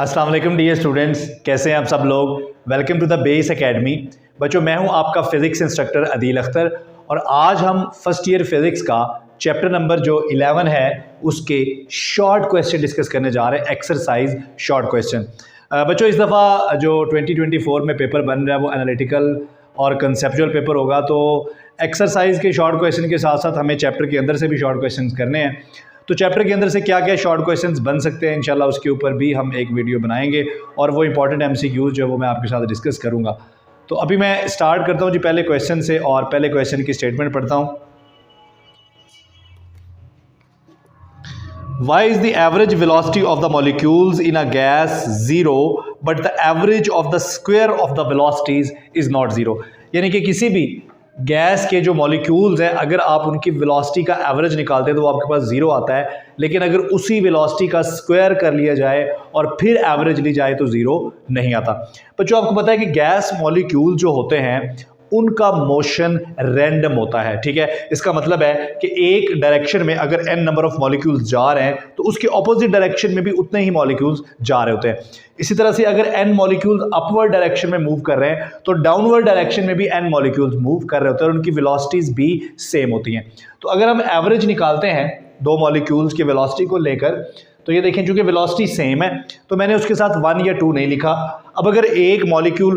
अस्सलाम वालेकुम dear students, कैसे हैं आप सब लोग। Welcome to the Base Academy. बच्चों, मैं हूं आपका फ़िज़िक्स इंस्ट्रक्टर अदील अख्तर और आज हम फर्स्ट ईयर फ़िज़िक्स का चैप्टर नंबर जो 11 है उसके शॉर्ट क्वेश्चन डिस्कस करने जा रहे हैं। Exercise short question. बच्चों, इस दफ़ा जो 2024 में पेपर बन रहा है वो एनालिटिकल और कंसेप्चुअल पेपर होगा, तो एक्सरसाइज के शॉर्ट क्वेश्चन के साथ साथ हमें चैप्टर के अंदर से भी शॉर्ट क्वेश्चन करने हैं। तो चैप्टर के अंदर से क्या क्या शॉर्ट क्वेश्चंस बन सकते हैं, इंशाल्लाह उसके ऊपर भी हम एक वीडियो बनाएंगे और वो इंपॉर्टेंट एमसीक्यूज जो है वो मैं आपके साथ डिस्कस करूंगा। तो अभी मैं स्टार्ट करता हूं जी पहले क्वेश्चन से और पहले क्वेश्चन की स्टेटमेंट पढ़ता हूं। Why is the average velocity of the molecules in a gas zero but the average of the square of the velocities is not zero? यानी कि किसी भी गैस के जो मॉलिक्यूल्स हैं अगर आप उनकी वेलोसिटी का एवरेज निकालते हैं तो वो आपके पास ज़ीरो आता है, लेकिन अगर उसी वेलोसिटी का स्क्वायर कर लिया जाए और फिर एवरेज ली जाए तो ज़ीरो नहीं आता। बच्चों, आपको पता है कि गैस मॉलिक्यूल जो होते हैं उनका मोशन रैंडम होता है। ठीक है, इसका मतलब है कि एक डायरेक्शन में अगर n नंबर ऑफ मॉलिक्यूल्स जा रहे हैं तो उसके ऑपोजिट डायरेक्शन में भी उतने ही मॉलिक्यूल्स जा रहे होते हैं। इसी तरह से अगर n मॉलिक्यूल्स अपवर्ड डायरेक्शन में मूव कर रहे हैं तो डाउनवर्ड डायरेक्शन में भी n मॉलिक्यूल्स मूव कर रहे होते हैं और उनकी वेलोसिटीज भी सेम होती हैं। तो अगर हम एवरेज निकालते हैं दो मॉलिक्यूल्स की वेलोसिटी को लेकर, तो ये देखें चूंकि वेलोसिटी सेम है तो मैंने उसके साथ 1 या 2 नहीं लिखा। अब अगर एक मॉलिक्यूल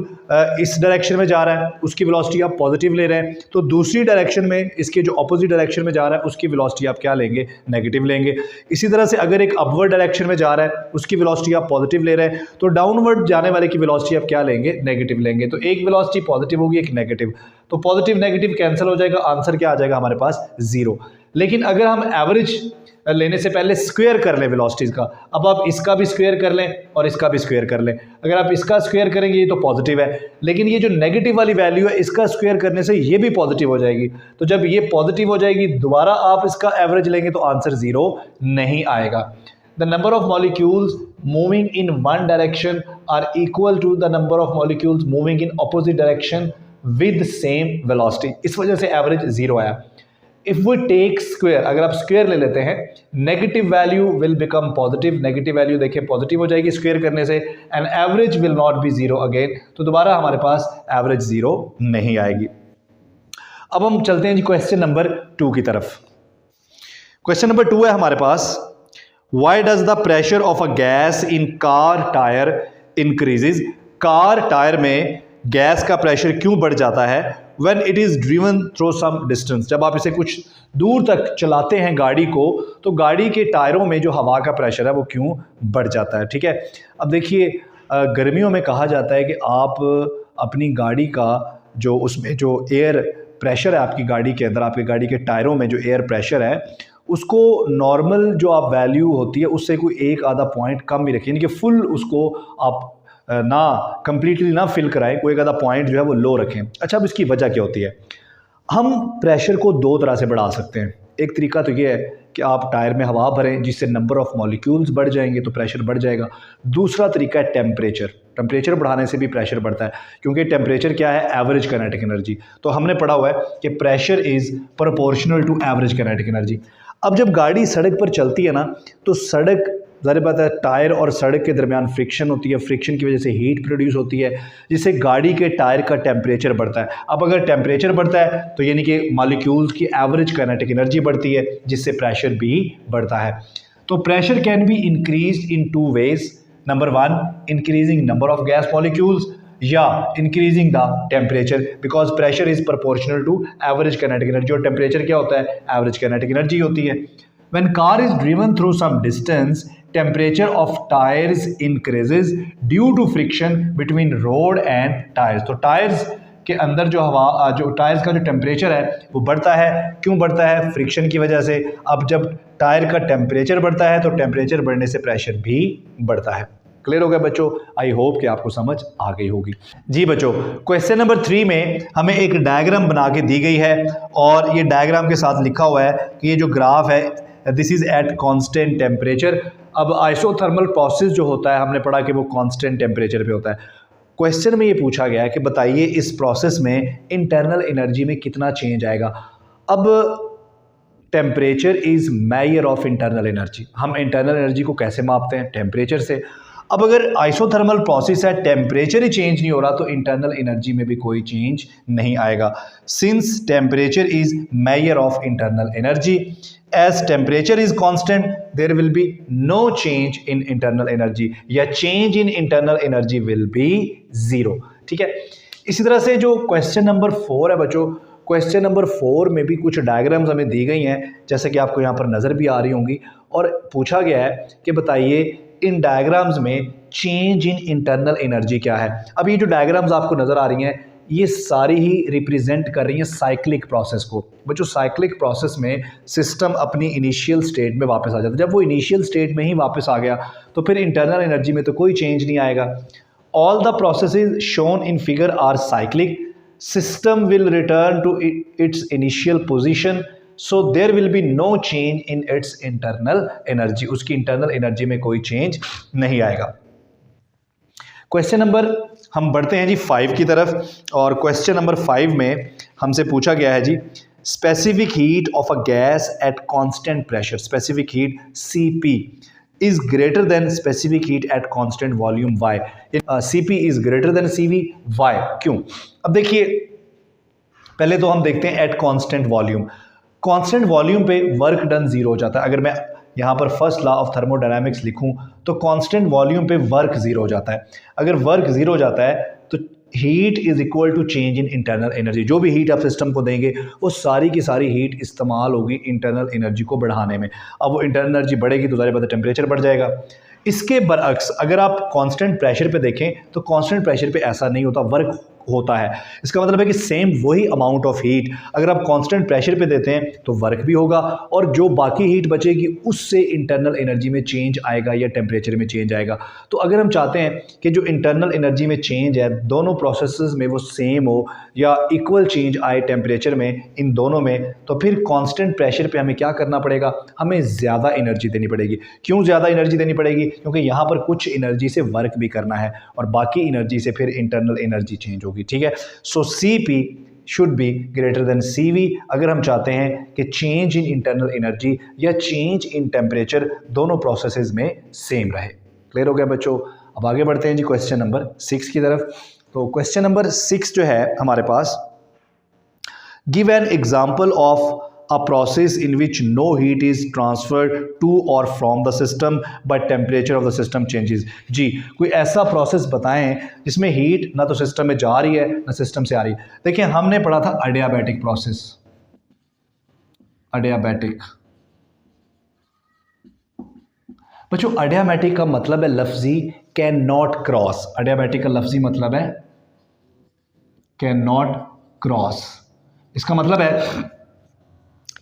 इस डायरेक्शन में जा रहा है उसकी वेलोसिटी आप पॉजिटिव ले रहे हैं, तो दूसरी डायरेक्शन में इसके जो अपोजिट डायरेक्शन में जा रहा है उसकी वेलोसिटी आप क्या लेंगे, नेगेटिव लेंगे। इसी तरह से अगर एक अपवर्ड डायरेक्शन में जा रहा है उसकी वेलोसिटी आप पॉजिटिव ले रहे हैं तो डाउनवर्ड जाने वाले की वेलोसिटी आप क्या लेंगे, नेगेटिव लेंगे। तो एक वेलोसिटी पॉजिटिव होगी, एक नेगेटिव, तो पॉजिटिव नेगेटिव कैंसिल हो जाएगा, आंसर क्या आ जाएगा हमारे पास, 0। लेकिन अगर हम एवरेज लेने से पहले स्क्वायर कर लें वेलोसिटीज़ का, अब आप इसका भी स्क्वायर कर लें और इसका भी स्क्वायर कर लें। अगर आप इसका स्क्वायर करेंगे ये तो पॉजिटिव है, लेकिन ये जो नेगेटिव वाली वैल्यू है इसका स्क्वायर करने से ये भी पॉजिटिव हो जाएगी। तो जब ये पॉजिटिव हो जाएगी दोबारा आप इसका एवरेज लेंगे तो आंसर 0 नहीं आएगा। The number of molecules moving in one direction are equal to the number of molecules moving in opposite direction with same velocity. इस वजह से एवरेज 0 आया। इफ वी टेक स्क्वायर, अगर आप स्क्वायर ले लेते हैं, negative value will become positive, negative value देखिए पॉजिटिव हो जाएगी स्क्वायर करने से, and average will not be 0 again, तो दोबारा हमारे पास एवरेज 0 नहीं आएगी। अब हम चलते हैं जी क्वेश्चन नंबर 2 की तरफ। क्वेश्चन नंबर 2 है हमारे पास, why does the pressure of a gas in car tyre increases. Car tyre में गैस का प्रेशर क्यों बढ़ जाता है when it is driven through some distance। जब आप इसे कुछ दूर तक चलाते हैं गाड़ी को तो गाड़ी के टायरों में जो हवा का प्रेशर है वो क्यों बढ़ जाता है। ठीक है, अब देखिए गर्मियों में कहा जाता है कि आप अपनी गाड़ी का जो उसमें जो एयर प्रेशर है आपकी गाड़ी के अंदर, आपकी गाड़ी के टायरों में जो एयर प्रेशर है उसको नॉर्मल जो आप वैल्यू होती है उससे कोई एक आधा पॉइंट कम ही रखिए, यानी कि फुल उसको आप ना कंप्लीटली ना फिल कराएं, कोई एक आधा पॉइंट जो है वो लो रखें। अच्छा, अब इसकी वजह क्या होती है। हम प्रेशर को 2 तरह से बढ़ा सकते हैं। एक तरीका तो ये है कि आप टायर में हवा भरें जिससे नंबर ऑफ मॉलिक्यूल्स बढ़ जाएंगे तो प्रेशर बढ़ जाएगा। दूसरा तरीका है टेम्परेचर। टेम्परेचर बढ़ाने से भी प्रेशर बढ़ता है, क्योंकि टेम्परेचर क्या है, एवरेज काइनेटिक एनर्जी। तो हमने पढ़ा हुआ है कि pressure is proportional to average kinetic energy. अब जब गाड़ी सड़क पर चलती है ना तो सड़क, ज़ाहिर बात है, टायर और सड़क के दरमियान फ्रिक्शन होती है, फ्रिक्शन की वजह से हीट प्रोड्यूस होती है जिससे गाड़ी के टायर का टेम्परेचर बढ़ता है। अब अगर टेम्परेचर बढ़ता है तो यानी कि मॉलिक्यूल्स की एवरेज काइनेटिक एनर्जी बढ़ती है जिससे प्रेशर भी बढ़ता है। तो pressure can be increase in 2 ways. Number 1, increasing number of gas molecules या increasing the temperature, because pressure is proportional to average kinetic energy और टेम्परेचर क्या होता है, एवरेज काइनेटिक एनर्जी होती है। When car is driven through some distance, temperature of tires increases due to friction between road and tires। तो tyres के अंदर जो हवा, जो टायर्स का जो टेम्परेचर है वो बढ़ता है। क्यों बढ़ता है, फ्रिक्शन की वजह से। अब जब टायर का टेम्परेचर बढ़ता है तो टेम्परेचर बढ़ने से प्रेशर भी बढ़ता है। क्लियर हो गया बच्चों, आई होप कि आपको समझ आ गई होगी। जी बच्चों, क्वेश्चन नंबर 3 में हमें एक डायग्राम बना के दी गई है और ये डायग्राम के साथ लिखा हुआ है कि ये जो ग्राफ है this is at constant temperature. अब आइसोथर्मल प्रोसेस जो होता है हमने पढ़ा कि वो कांस्टेंट टेम्परेचर पे होता है। क्वेश्चन में ये पूछा गया है कि बताइए इस प्रोसेस में इंटरनल एनर्जी में कितना चेंज आएगा। अब temperature is major of internal energy. हम इंटरनल एनर्जी को कैसे मापते हैं, टेम्परेचर से। अब अगर आइसोथर्मल प्रोसेस है, टेम्परेचर ही चेंज नहीं हो रहा, तो इंटरनल एनर्जी में भी कोई चेंज नहीं आएगा। Since temperature is measure of internal energy, as temperature is constant there will be no change in internal energy, या change in internal energy will be zero. ठीक है, इसी तरह से जो क्वेश्चन नंबर 4 है बच्चों, क्वेश्चन नंबर 4 में भी कुछ डायग्राम्स हमें दी गई हैं, जैसे कि आपको यहाँ पर नज़र भी आ रही होंगी, और पूछा गया है कि बताइए इन डायग्राम्स में चेंज इन इंटरनल एनर्जी क्या है। अब ये जो डायग्राम्स आपको नज़र आ रही हैं, ये सारी ही रिप्रेजेंट कर रही हैं साइक्लिक प्रोसेस को। बच्चों साइक्लिक प्रोसेस में सिस्टम अपनी इनिशियल स्टेट में वापस आ जाता है। जब वो इनिशियल स्टेट में ही वापस आ गया तो फिर इंटरनल एनर्जी में तो कोई चेंज नहीं आएगा। All the processes shown in figure are cyclic, system will return to its initial position, so there will be no change in its internal energy, उसकी internal energy में कोई change नहीं आएगा। क्वेश्चन नंबर हम बढ़ते हैं जी 5 की तरफ, और क्वेश्चन नंबर 5 में हमसे पूछा गया है जी specific heat of a gas at constant pressure, specific heat CP is greater than specific heat at constant volume Y. CP is greater than CV, why? क्यों? अब देखिए पहले तो हम देखते हैं at constant volume. Constant volume पे work done zero हो जाता है। अगर मैं यहाँ पर फर्स्ट लॉ ऑफ थर्मोडायनामिक्स लिखूँ तो कांस्टेंट वॉल्यूम पे वर्क जीरो हो जाता है। अगर वर्क जीरो हो जाता है तो heat is equal to change in internal energy. जो भी हीट आप सिस्टम को देंगे वो सारी की सारी हीट इस्तेमाल होगी इंटरनल एनर्जी को बढ़ाने में। अब वो इंटरनल एनर्जी बढ़ेगी तो ज़ाहिर बात है टेम्परेचर बढ़ जाएगा। इसके बरअक्स अगर आप कांस्टेंट प्रेशर पे देखें तो कांस्टेंट प्रेशर पे ऐसा नहीं होता, वर्क होता है। इसका मतलब है कि सेम वही अमाउंट ऑफ हीट अगर आप कांस्टेंट प्रेशर पे देते हैं तो वर्क भी होगा, और जो बाकी हीट बचेगी उससे इंटरनल एनर्जी में चेंज आएगा या टेम्परेचर में चेंज आएगा। तो अगर हम चाहते हैं कि जो इंटरनल एनर्जी में चेंज है दोनों प्रोसेसेस में वो सेम हो या इक्वल चेंज आए टेम्परेचर में इन दोनों में, तो फिर कांस्टेंट प्रेशर पे हमें क्या करना पड़ेगा, हमें ज़्यादा एनर्जी देनी पड़ेगी। क्यों ज़्यादा एनर्जी देनी पड़ेगी? क्योंकि यहाँ पर कुछ एनर्जी से वर्क भी करना है और बाकी एनर्जी से फिर इंटरनल एनर्जी चेंज होगी। ठीक है, सो CP should be greater than CV अगर हम चाहते हैं कि चेंज इन इंटरनल एनर्जी या चेंज इन टेम्परेचर दोनों प्रोसेसेस में सेम रहे। क्लियर हो गया बच्चों? अब आगे बढ़ते हैं जी क्वेश्चन नंबर 6 की तरफ। तो क्वेश्चन नंबर 6 जो है हमारे पास, give an example of a process in which no heat is transferred to or from the system but temperature of the system changes। जी कोई ऐसा प्रोसेस बताएं जिसमें हीट ना तो सिस्टम में जा रही है ना सिस्टम से आ रही है। देखिए हमने पढ़ा था अडियाबैटिक प्रोसेस, अडियाबैटिक। बच्चों अडियाबैटिक का मतलब है लफ्जी कैन नॉट क्रॉस। अडियाबैटिक का लफ्जी मतलब है कैन नॉट क्रॉस। इसका मतलब है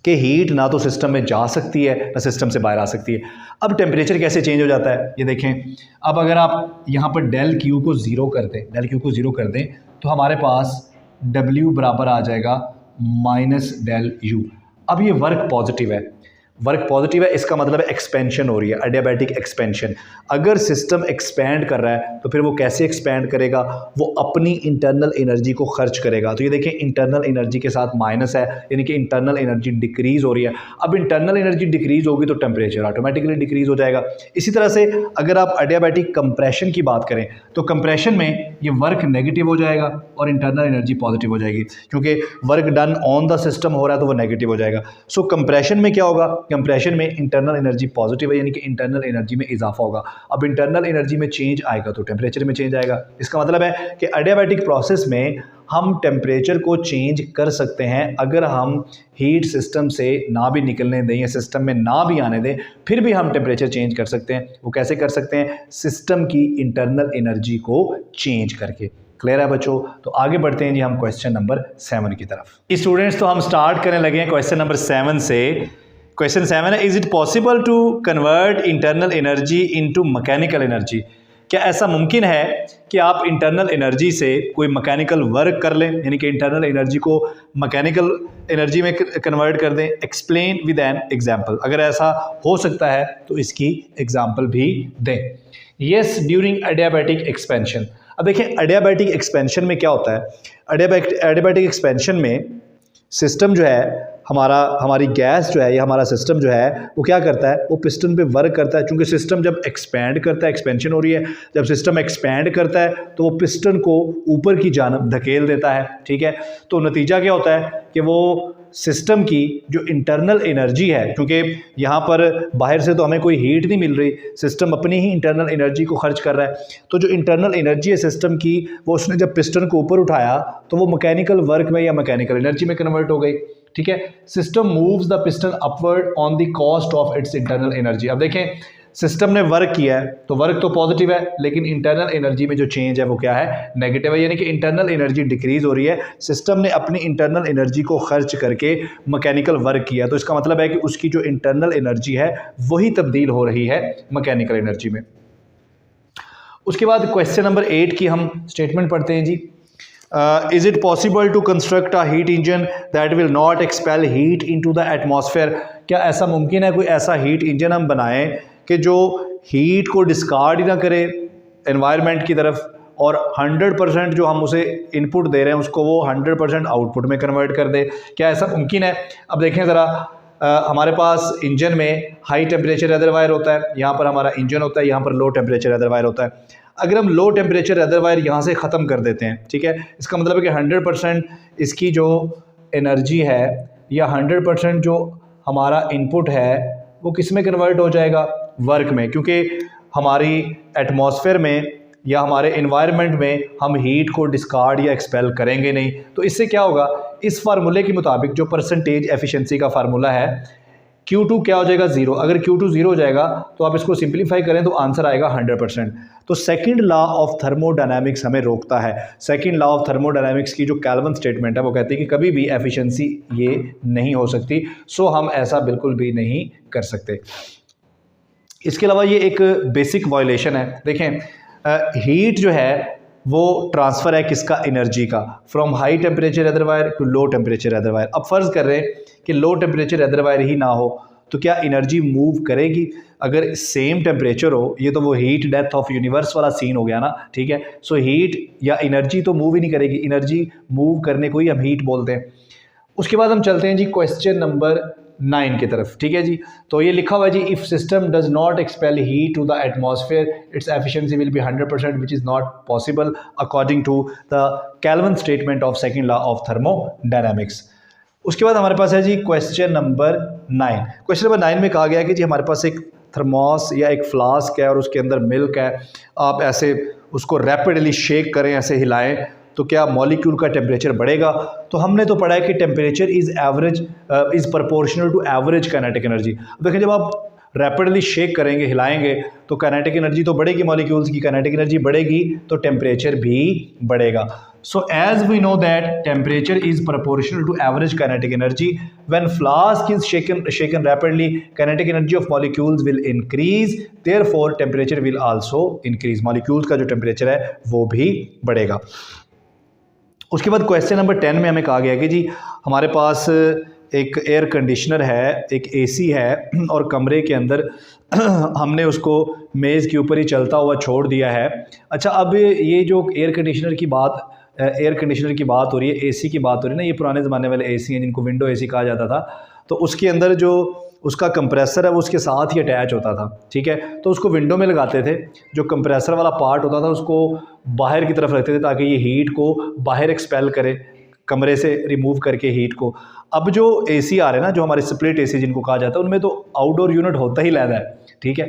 कि हीट ना तो सिस्टम में जा सकती है ना सिस्टम से बाहर आ सकती है। अब टेम्परेचर कैसे चेंज हो जाता है ये देखें। अब अगर आप यहाँ पर डेल क्यू को ज़ीरो कर दें, डेल क्यू को ज़ीरो कर दें तो हमारे पास W बराबर आ जाएगा माइनस डेल यू। अब ये वर्क पॉजिटिव है, वर्क पॉजिटिव है, इसका मतलब है एक्सपेंशन हो रही है, अडियाबैटिक एक्सपेंशन। अगर सिस्टम एक्सपैंड कर रहा है तो फिर वो कैसे एक्सपैंड करेगा, वो अपनी इंटरनल एनर्जी को खर्च करेगा। तो ये देखें इंटरनल एनर्जी के साथ माइनस है, यानी कि इंटरनल एनर्जी डिक्रीज़ हो रही है। अब इंटरनल एनर्जी डिक्रीज़ होगी तो टेम्परेचर ऑटोमेटिकली डिक्रीज़ हो जाएगा। इसी तरह से अगर आप अडियाबैटिक कंप्रेशन की बात करें तो कंप्रेशन में ये वर्क नेगेटिव हो जाएगा और इंटरनल एनर्जी पॉजिटिव हो जाएगी, क्योंकि work done on the system हो रहा है तो वो नेगेटिव हो जाएगा। सो कंप्रेशन में क्या होगा, कंप्रेशन में इंटरनल एनर्जी पॉजिटिव है, यानी कि इंटरनल एनर्जी में इजाफा होगा। अब इंटरनल एनर्जी में चेंज आएगा तो टेम्परेचर में चेंज आएगा। इसका मतलब है कि अडियाबैटिक प्रोसेस में हम टेम्परेचर को चेंज कर सकते हैं अगर हम हीट सिस्टम से ना भी निकलने दें या सिस्टम में ना भी आने दें, फिर भी हम टेम्परेचर चेंज कर सकते हैं। वो कैसे कर सकते हैं? सिस्टम की इंटरनल एनर्जी को चेंज करके। क्लियर है बच्चों? तो आगे बढ़ते हैं जी हम क्वेश्चन नंबर 7 की तरफ। स्टूडेंट्स तो हम स्टार्ट करने लगे हैं क्वेश्चन नंबर 7 से। क्वेश्चन 7 है, is it possible to convert internal energy into mechanical energy? क्या ऐसा मुमकिन है कि आप इंटरनल एनर्जी से कोई मैकेनिकल वर्क कर लें, यानी कि इंटरनल एनर्जी को मैकेनिकल एनर्जी में कन्वर्ट कर दें? Explain with an example. अगर ऐसा हो सकता है तो इसकी एग्जाम्पल भी दें। Yes, during adiabatic expansion. अब देखिए अडियाबैटिक एक्सपेंशन में क्या होता है, अडियाबैटिक एक्सपेंशन में सिस्टम जो है हमारी गैस जो है या हमारा सिस्टम जो है वो क्या करता है, वो पिस्टन पे वर्क करता है, क्योंकि सिस्टम जब एक्सपैंड करता है, एक्सपेंशन हो रही है, जब सिस्टम एक्सपैंड करता है तो वो पिस्टन को ऊपर की जानब धकेल देता है। ठीक है, तो नतीजा क्या होता है कि वो सिस्टम की जो इंटरनल एनर्जी है, क्योंकि यहाँ पर बाहर से तो हमें कोई हीट नहीं मिल रही, सिस्टम अपनी ही इंटरनल एनर्जी को खर्च कर रहा है, तो जो इंटरनल एनर्जी है सिस्टम की, वो उसने जब पिस्टन को ऊपर उठाया तो वो मैकेनिकल वर्क में या मैकेनिकल एनर्जी में कन्वर्ट हो गई। ठीक है, system moves the piston upward on the cost of its internal energy. अब देखें, सिस्टम ने वर्क किया है तो वर्क तो पॉजिटिव है, लेकिन इंटरनल एनर्जी में जो चेंज है वो क्या है, नेगेटिव है, यानी कि इंटरनल एनर्जी डिक्रीज हो रही है। सिस्टम ने अपनी इंटरनल एनर्जी को खर्च करके मैकेनिकल वर्क किया, तो इसका मतलब है कि उसकी जो इंटरनल एनर्जी है वही तब्दील हो रही है मैकेनिकल एनर्जी में। उसके बाद क्वेश्चन नंबर 8 की हम स्टेटमेंट पढ़ते हैं जी। Is it possible to construct a heat engine that will not expel heat into the atmosphere? क्या ऐसा मुमकिन है कोई ऐसा हीट इंजन हम बनाएं कि जो हीट को डिस्कार्ड ही ना करे एनवायरनमेंट की तरफ, और 100% जो हम उसे इनपुट दे रहे हैं उसको वो 100% आउटपुट में कन्वर्ट कर दे? क्या ऐसा मुमकिन है? अब देखें ज़रा, हमारे पास इंजन में हाई टेम्परेचर रेजरवायर होता है, यहाँ पर हमारा इंजन होता है, यहाँ पर लो टेम्परेचर रेजरवायर होता है। अगर हम लो टेम्परेचर रेजरवायर यहाँ से ख़त्म कर देते हैं, ठीक है, इसका मतलब है कि 100% इसकी जो एनर्जी है या 100% जो हमारा इनपुट है वो किस में कन्वर्ट हो जाएगा, वर्क में, क्योंकि हमारी एटमॉस्फेयर में या हमारे इन्वायरमेंट में हम हीट को डिस्कार्ड या एक्सपेल करेंगे नहीं। तो इससे क्या होगा, इस फार्मूले के मुताबिक जो परसेंटेज एफिशिएंसी का फार्मूला है, Q2 क्या हो जाएगा, 0। अगर Q2 0 हो जाएगा तो आप इसको सिंप्लीफाई करें तो आंसर आएगा 100%। तो सेकंड लॉ ऑफ थर्मोडायनामिक्स हमें रोकता है। सेकंड लॉ ऑफ थर्मोडायनामिक्स की जो कैल्विन स्टेटमेंट है वो कहती है कि कभी भी एफिशिएंसी ये नहीं हो सकती, सो हम ऐसा बिल्कुल भी नहीं कर सकते। इसके अलावा ये एक बेसिक वायलेशन है। देखें, हीट जो है वो ट्रांसफ़र है किसका, एनर्जी का, from high temperature reservoir to low temperature reservoir. अब फ़र्ज़ कर रहे हैं कि लो टेम्परेचर रेजरवायर ही ना हो तो क्या एनर्जी मूव करेगी? अगर सेम टेम्परेचर हो, ये तो वो हीट डेथ ऑफ यूनिवर्स वाला सीन हो गया ना। ठीक है, सो हीट या एनर्जी तो मूव ही नहीं करेगी, एनर्जी मूव करने को ही हम हीट बोलते हैं। उसके बाद हम चलते हैं जी क्वेश्चन नंबर 9 की तरफ। ठीक है जी, तो ये लिखा हुआ है जी, if system does not expel heat to the atmosphere its efficiency will be 100%, which is not possible according to the Kelvin statement of second law of thermodynamics. उसके बाद हमारे पास है जी क्वेश्चन नंबर 9। क्वेश्चन नंबर 9 में कहा गया है कि जी हमारे पास एक थर्मोस या एक फ्लास्क है और उसके अंदर मिल्क है, आप ऐसे उसको रैपिडली शेक करें, ऐसे हिलाएं तो क्या मॉलिक्यूल का टेम्परेचर बढ़ेगा? तो हमने तो पढ़ा है कि temperature is proportional to average kinetic energy. देखिए, जब आप रैपिडली शेक करेंगे, हिलाएंगे, तो काइनेटिक एनर्जी तो बढ़ेगी, मॉलिक्यूल्स की काइनेटिक एनर्जी बढ़ेगी तो टेम्परेचर भी बढ़ेगा। So as we know that temperature is proportional to average kinetic energy, when flask is shaken rapidly kinetic energy of molecules will increase, therefore temperature will also increase, molecules का जो temperature है वो भी बढ़ेगा। उसके बाद क्वेश्चन नंबर 10 में हमें कहा गया कि जी हमारे पास एक एयर कंडीशनर है, एक एसी है, और कमरे के अंदर हमने उसको मेज़ के ऊपर ही चलता हुआ छोड़ दिया है। अच्छा, अब ये जो एयर कंडीशनर की बात हो रही है, एसी की बात हो रही है ना, ये पुराने ज़माने वाले एसी हैं जिनको विंडो एसी कहा जाता था, तो उसके अंदर जो उसका कंप्रेसर है वो उसके साथ ही अटैच होता था। ठीक है, तो उसको विंडो में लगाते थे, जो कंप्रेसर वाला पार्ट होता था उसको बाहर की तरफ रखते थे ताकि ये हीट को बाहर एक्सपेल करे, कमरे से रिमूव करके हीट को। अब जो एसी आ रहे हैं ना, जो हमारे स्प्लिट एसी जिनको कहा जाता है, उनमें तो आउटडोर यूनिट होता ही लहदा है। ठीक है,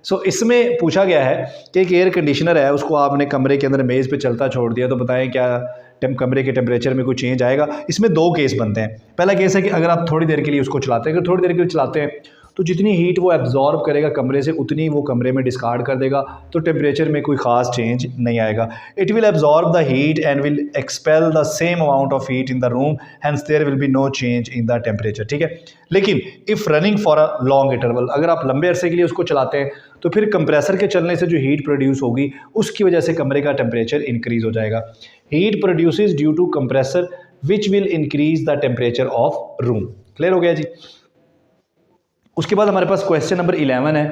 सो इसमें पूछा गया है कि एक एयर कंडीशनर है, उसको आपने कमरे के अंदर मेज़ पे चलता छोड़ दिया, तो बताएं क्या कमरे के टेम्परेचर में कोई चेंज आएगा? इसमें 2 केस बनते हैं। पहला केस है कि अगर आप थोड़ी देर के लिए उसको चलाते हैं, अगर थोड़ी देर के लिए चलाते हैं तो जितनी हीट वो एब्जॉर्ब करेगा कमरे से उतनी वो कमरे में डिस्कार्ड कर देगा, तो टेम्परेचर में कोई ख़ास चेंज नहीं आएगा। It will absorb the heat and will expel the same amount of heat in the room, hence there will be no change in the temperature. ठीक है, लेकिन if running for a long interval, अगर आप लंबे अरसे के लिए उसको चलाते हैं तो फिर कंप्रेसर के चलने से जो हीट प्रोड्यूस होगी उसकी वजह से कमरे का टेम्परेचर इंक्रीज़ हो जाएगा। Heat produces due to compressor which will increase the temperature of room. Clear हो गया जी। उसके बाद हमारे पास क्वेश्चन नंबर 11 है।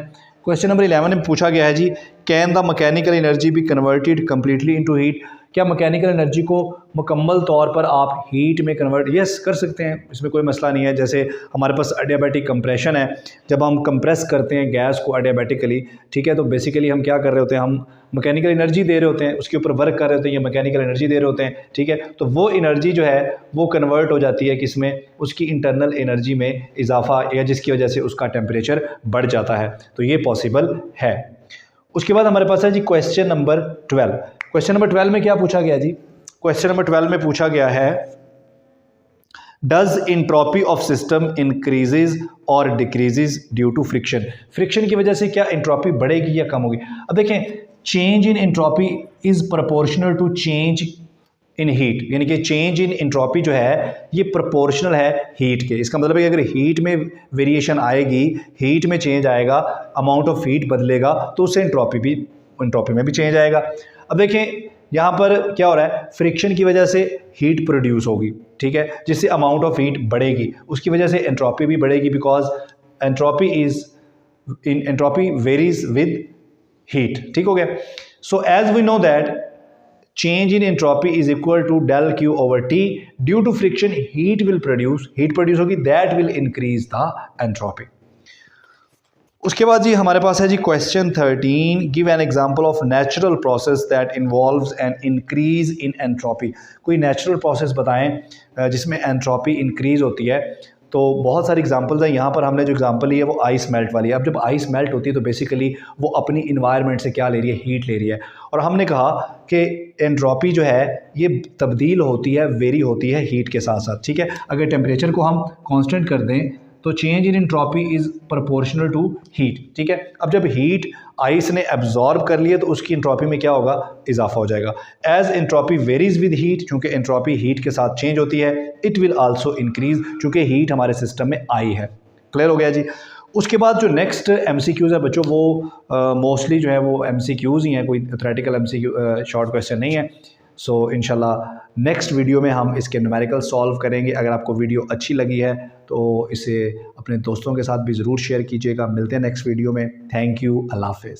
क्वेश्चन नंबर 11 में पूछा गया है जी, can the mechanical energy be converted completely into heat? क्या मैकेनिकल एनर्जी को मुकम्मल तौर पर आप हीट में कन्वर्ट यस कर सकते हैं, इसमें कोई मसला नहीं है। जैसे हमारे पास एडियाबैटिक कंप्रेशन है, जब हम कंप्रेस करते हैं गैस को एडियाबैटिकली, ठीक है, तो बेसिकली हम क्या कर रहे होते हैं, हम मैकेनिकल एनर्जी दे रहे होते हैं, उसके ऊपर वर्क कर रहे होते हैं, ये मैकेनिकल एनर्जी दे रहे होते हैं, ठीक है। तो वो एनर्जी जो है वो कन्वर्ट हो जाती है किसमें, उसकी इंटरनल एनर्जी में इजाफा, या जिसकी वजह से उसका टेम्परेचर बढ़ जाता है। तो ये पॉसिबल है। उसके बाद हमारे पास है जी क्वेश्चन नंबर 12। क्वेश्चन नंबर 12 में क्या पूछा गया जी? क्वेश्चन नंबर 12 में पूछा गया है does entropy of system increases और decreases due to friction. Friction की वजह से क्या एंट्रोपी बढ़ेगी या कम होगी? अब देखें, change in entropy is proportional to change in heat, यानी कि चेंज इन एंट्रोपी जो है ये प्रोपोर्शनल है हीट के। इसका मतलब है कि अगर हीट में वेरिएशन आएगी, हीट में चेंज आएगा, अमाउंट ऑफ हीट बदलेगा, तो उससे एंट्रोपी में भी चेंज आएगा। अब देखें यहाँ पर क्या हो रहा है, फ्रिक्शन की वजह से हीट प्रोड्यूस होगी, ठीक है, जिससे अमाउंट ऑफ हीट बढ़ेगी, उसकी वजह से एंट्रोपी भी बढ़ेगी, because entropy varies with heat, ठीक हो गया। So as we know that change in entropy is equal to del Q over T. Due to friction, heat produce होगी, that will increase the entropy. उसके बाद जी हमारे पास है जी question 13, give an example of natural process that involves an increase in entropy. कोई natural process बताएं जिसमें एंट्रोपी इंक्रीज होती है। तो बहुत सारी एग्जांपल्स हैं, यहाँ पर हमने जो एग्जांपल ली है वो आइस मेल्ट वाली है। अब जब आइस मेल्ट होती है तो बेसिकली वो अपनी इन्वायरमेंट से क्या ले रही है, हीट ले रही है, और हमने कहा कि एंट्रोपी जो है ये तब्दील होती है, वेरी होती है हीट के साथ साथ, ठीक है। अगर टेम्परेचर को हम कांस्टेंट कर दें तो change in entropy is proportional to heat, ठीक है। अब जब हीट आइस ने एब्जॉर्ब कर लिया तो उसकी एंट्रोपी में क्या होगा, इजाफा हो जाएगा। As entropy varies with heat, चूँकि एंट्रोपी हीट के साथ चेंज होती है, इट विल आल्सो इंक्रीज, चूँकि हीट हमारे सिस्टम में आई है। क्लियर हो गया जी। उसके बाद जो नेक्स्ट MCQs है बच्चों, वो मोस्टली जो है वो MCQs ही हैं, कोई थ्योरेटिकल MCQ शॉर्ट क्वेश्चन नहीं है। सो इंशाल्लाह नेक्स्ट वीडियो में हम इसके न्यूमेरिकल सॉल्व करेंगे। अगर आपको वीडियो अच्छी लगी है तो इसे अपने दोस्तों के साथ भी ज़रूर शेयर कीजिएगा। मिलते हैं नेक्स्ट वीडियो में। थैंक यू, अल्लाह हाफ़िज़।